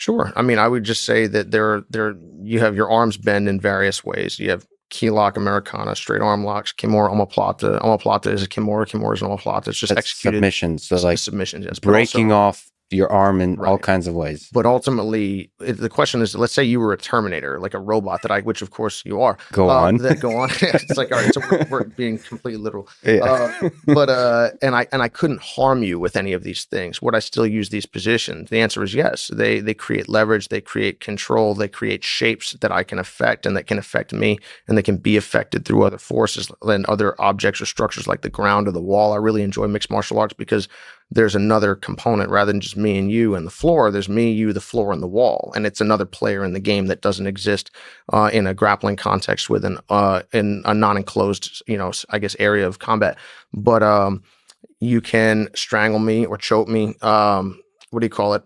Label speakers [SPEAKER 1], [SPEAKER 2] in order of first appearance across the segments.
[SPEAKER 1] Sure. I mean, I would just say that you have your arms bend in various ways. You have key lock, Americana, straight arm locks, Kimura, omoplata. Omoplata is a Kimura. Kimura is an omoplata. It's just
[SPEAKER 2] That's
[SPEAKER 1] executed
[SPEAKER 2] submission. So like
[SPEAKER 1] submissions. Yes,
[SPEAKER 2] breaking off your arm in all
[SPEAKER 1] Right.
[SPEAKER 2] kinds of ways.
[SPEAKER 1] But ultimately, the question is, let's say you were a Terminator, like a robot which of course you are.
[SPEAKER 2] Go on.
[SPEAKER 1] Go on. It's like, all right, so we're being completely literal.
[SPEAKER 2] Yeah.
[SPEAKER 1] And I couldn't harm you with any of these things. Would I still use these positions? The answer is yes. They create leverage, they create control, they create shapes that I can affect and that can affect me, and they can be affected through other forces and other objects or structures like the ground or the wall. I really enjoy mixed martial arts because there's another component rather than just me and you and the floor. There's me, you, the floor, and the wall, and it's another player in the game that doesn't exist in a grappling context in a non-enclosed, I guess, area of combat. But you can strangle me or choke me. What do you call it?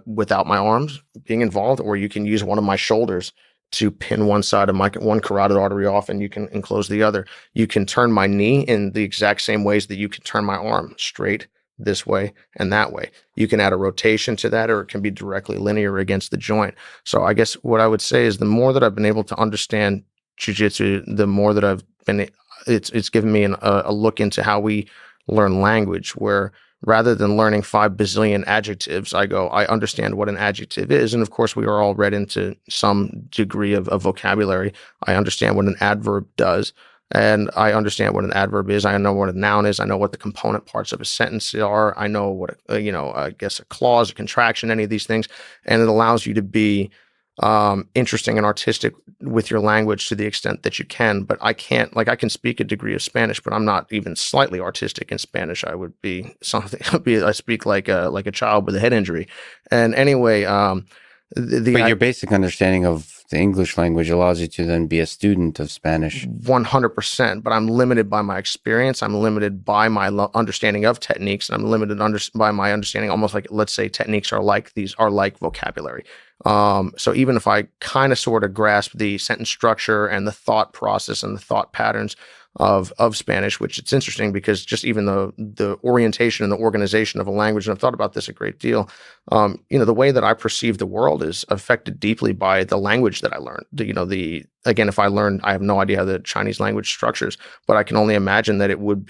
[SPEAKER 1] Without my arms being involved, or you can use one of my shoulders to pin one side of one carotid artery off, and you can enclose the other. You can turn my knee in the exact same ways that you can turn my arm straight this way and that way. You can add a rotation to that, or it can be directly linear against the joint. So I guess what I would say is the more that I've been able to understand jiu-jitsu, the more that it's given me a look into how we learn language, where rather than learning 5 bazillion adjectives, I understand what an adjective is. And of course, we are all read into some degree of vocabulary. I understand what an adverb does. And I understand what an adverb is. I know what a noun is. I know what the component parts of a sentence are. I know what, I guess a clause, a contraction, any of these things. And it allows you to be interesting and artistic with your language to the extent that you can. But I can't, I can speak a degree of Spanish, but I'm not even slightly artistic in Spanish. I would be something, I speak like a child with a head injury. And anyway,
[SPEAKER 2] but your basic understanding of the English language allows you to then be a student of Spanish.
[SPEAKER 1] 100%, but I'm limited by my experience. I'm limited by my understanding of techniques, and I'm limited by my understanding, almost like, let's say techniques are like vocabulary. So even if I kind of sort of grasp the sentence structure and the thought process and the thought patterns of Spanish, which it's interesting because just even the orientation and the organization of a language, and I've thought about this a great deal, the way that I perceive the world is affected deeply by the language that I learned. Again, if I have no idea how the Chinese language structures, but I can only imagine that it would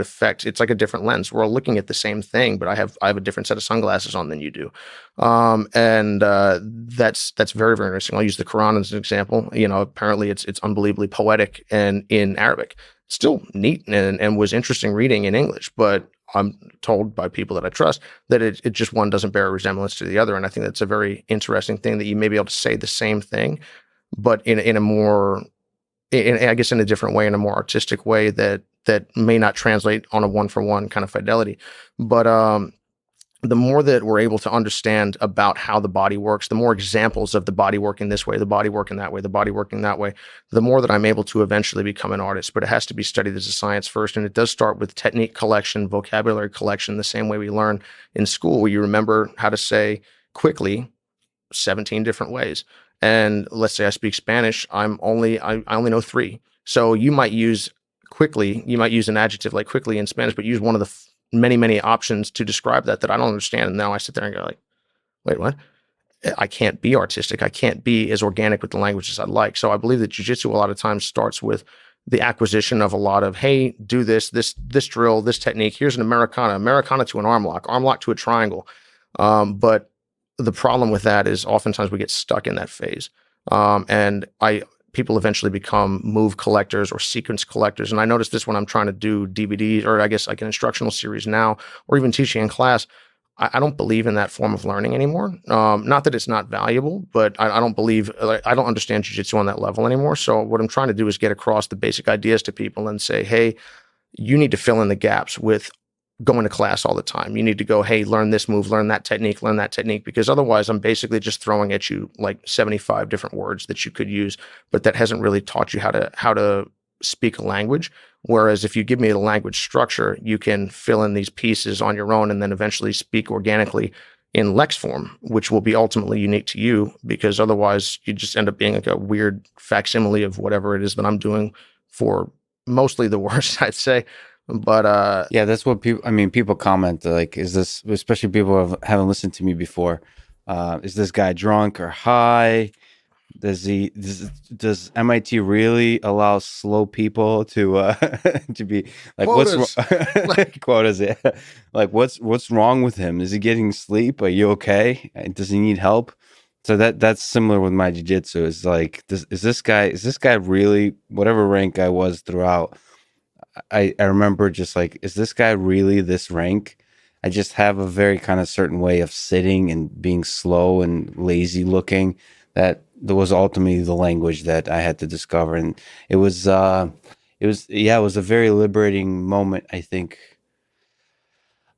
[SPEAKER 1] affect, it's like a different lens. We're all looking at the same thing, but I have a different set of sunglasses on than you do. That's very, very interesting. I'll use the Quran as an example. Apparently it's unbelievably poetic and in Arabic. Still neat and was interesting reading in English, but I'm told by people that I trust that it just one doesn't bear a resemblance to the other. And I think that's a very interesting thing, that you may be able to say the same thing, but in a different way, in a more artistic way that may not translate on a one-for-one kind of fidelity. But the more that we're able to understand about how the body works, the more examples of the body working this way, the body working that way, the body working that way, the more that I'm able to eventually become an artist. But it has to be studied as a science first. And it does start with technique collection, vocabulary collection, the same way we learn in school, where you remember how to say quickly 17 different ways. And let's say I speak Spanish, I only know 3. So you might use an adjective like quickly in Spanish, but use one of the many, many options to describe that I don't understand. And now I sit there and go like, wait, what? I can't be artistic. I can't be as organic with the language as I'd like. So I believe that jiu-jitsu a lot of times starts with the acquisition of a lot of, hey, do this drill, this technique. Here's an Americana to an arm lock to a triangle. But the problem with that is oftentimes we get stuck in that phase. People eventually become move collectors or sequence collectors. And I noticed this when I'm trying to do DVDs, or I guess like an instructional series now, or even teaching in class. I don't believe in that form of learning anymore. Not that it's not valuable, but I don't understand jiu-jitsu on that level anymore. So what I'm trying to do is get across the basic ideas to people and say, hey, you need to fill in the gaps with going to class all the time. You need to go, hey, learn this move, learn that technique, because otherwise I'm basically just throwing at you like 75 different words that you could use, but that hasn't really taught you how to speak a language. Whereas if you give me the language structure, you can fill in these pieces on your own and then eventually speak organically in Lex form, which will be ultimately unique to you, because otherwise you just end up being like a weird facsimile of whatever it is that I'm doing, for mostly the worst, I'd say. But
[SPEAKER 2] yeah, that's what people comment, like, is this, especially people who haven't listened to me before, Is this guy drunk or high? Does MIT really allow slow people to to be like
[SPEAKER 1] Quotas.
[SPEAKER 2] quotas? Yeah. Like what's wrong with him? Is he getting sleep? Are you okay? Does he need help? So that's similar with my jiu-jitsu. Is like is this guy really whatever rank I was throughout? I remember just like, is this guy really this rank? I just have a very kind of certain way of sitting and being slow and lazy looking that there was ultimately the language that I had to discover. And it was a very liberating moment, I think,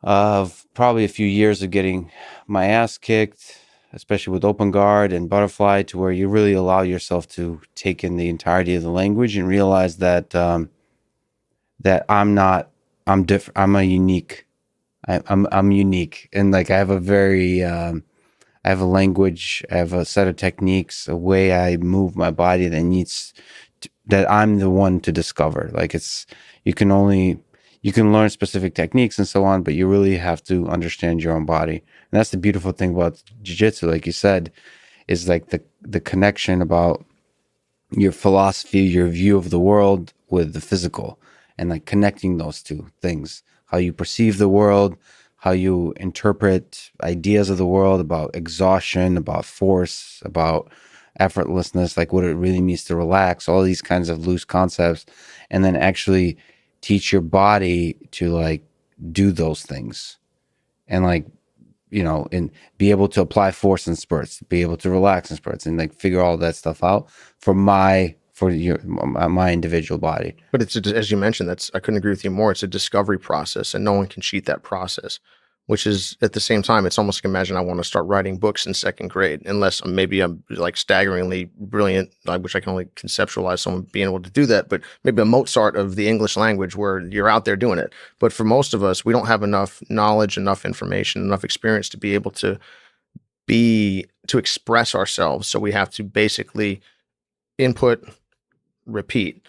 [SPEAKER 2] of probably a few years of getting my ass kicked, especially with open guard and butterfly, to where you really allow yourself to take in the entirety of the language and realize that, that I'm not, I'm different. I'm a unique. I'm unique, and like I have a very, I have a language, I have a set of techniques, a way I move my body that that I'm the one to discover. Like you can only, you can learn specific techniques and so on, but you really have to understand your own body. And that's the beautiful thing about jiu-jitsu, like you said, is like the connection about your philosophy, your view of the world with the physical, and like connecting those two things, how you perceive the world, how you interpret ideas of the world about exhaustion, about force, about effortlessness, like what it really means to relax, all these kinds of loose concepts, and then actually teach your body to like do those things and like, you know, and be able to apply force in spurts, be able to relax in spurts, and like figure all that stuff out for my individual body.
[SPEAKER 1] But it's as you mentioned, I couldn't agree with you more. It's a discovery process, and no one can cheat that process. Which is at the same time, it's almost like imagine I want to start writing books in second grade, unless maybe I'm like staggeringly brilliant, which I can only conceptualize someone being able to do that. But maybe a Mozart of the English language, where you're out there doing it. But for most of us, we don't have enough knowledge, enough information, enough experience to be able to express ourselves. So we have to basically input, repeat,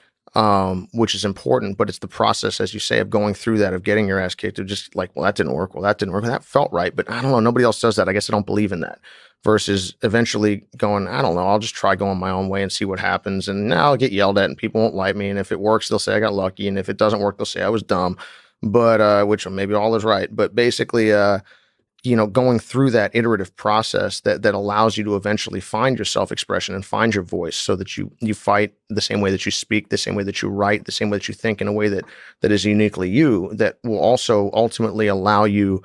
[SPEAKER 1] which is important, but it's the process, as you say, of going through that, of getting your ass kicked, of just like, well, that didn't work. Well, that didn't work. That felt right, but I don't know. Nobody else does that. I guess I don't believe in that. Versus eventually going, I don't know, I'll just try going my own way and see what happens. And now I'll get yelled at and people won't like me. And if it works, they'll say I got lucky. And if it doesn't work, they'll say I was dumb. But which maybe all is right. But basically, going through that iterative process that allows you to eventually find your self-expression and find your voice, so that you fight the same way that you speak, the same way that you write, the same way that you think, in a way that is uniquely you, that will also ultimately allow you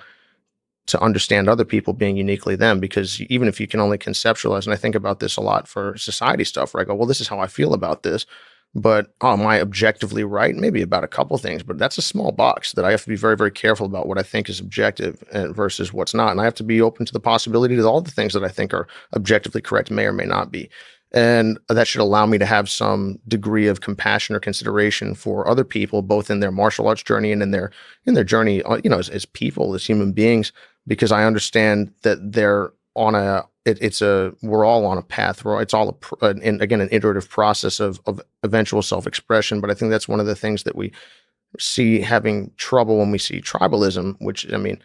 [SPEAKER 1] to understand other people being uniquely them. Because even if you can only conceptualize, and I think about this a lot for society stuff, where I go, well, this is how I feel about this. But am I objectively right? Maybe about a couple things, but that's a small box that I have to be very, very careful about what I think is objective versus what's not. And I have to be open to the possibility that all the things that I think are objectively correct may or may not be. And that should allow me to have some degree of compassion or consideration for other people, both in their martial arts journey and in their journey, as people, as human beings, because I understand that they're on we're all on a path where it's all an iterative process of eventual self-expression. But I think that's one of the things that we see having trouble when we see tribalism, which, I mean,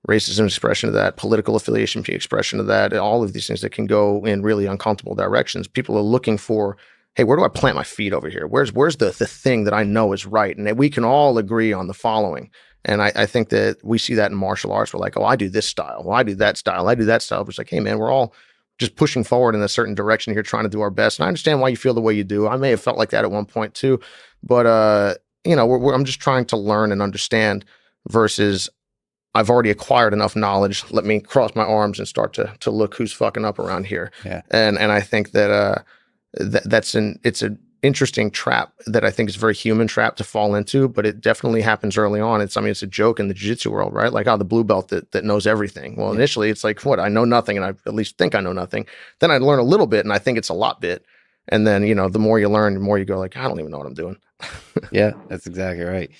[SPEAKER 1] racism expression of that, political affiliation expression of that, all of these things that can go in really uncomfortable directions. People are looking for, hey, where do I plant my feet over here? Where's the thing that I know is right? And we can all agree on the following. And I think that we see that in martial arts. We're like, oh, I do this style. Well, I do that style. I do that style. It's like, hey, man, we're all just pushing forward in a certain direction here, trying to do our best. And I understand why you feel the way you do. I may have felt like that at one point too. But, I'm just trying to learn and understand versus I've already acquired enough knowledge. Let me cross my arms and start to look who's fucking up around here.
[SPEAKER 2] Yeah.
[SPEAKER 1] And I think that it's an interesting trap that I think is a very human trap to fall into, but it definitely happens early on. It's a joke in the jiu-jitsu world, right? Like, the blue belt that knows everything. Well, initially it's like, what? I know nothing, and I at least think I know nothing. Then I learn a little bit, and I think it's a lot bit. And then, the more you learn, the more you go like, I don't even know what I'm doing.
[SPEAKER 2] Yeah, that's exactly right.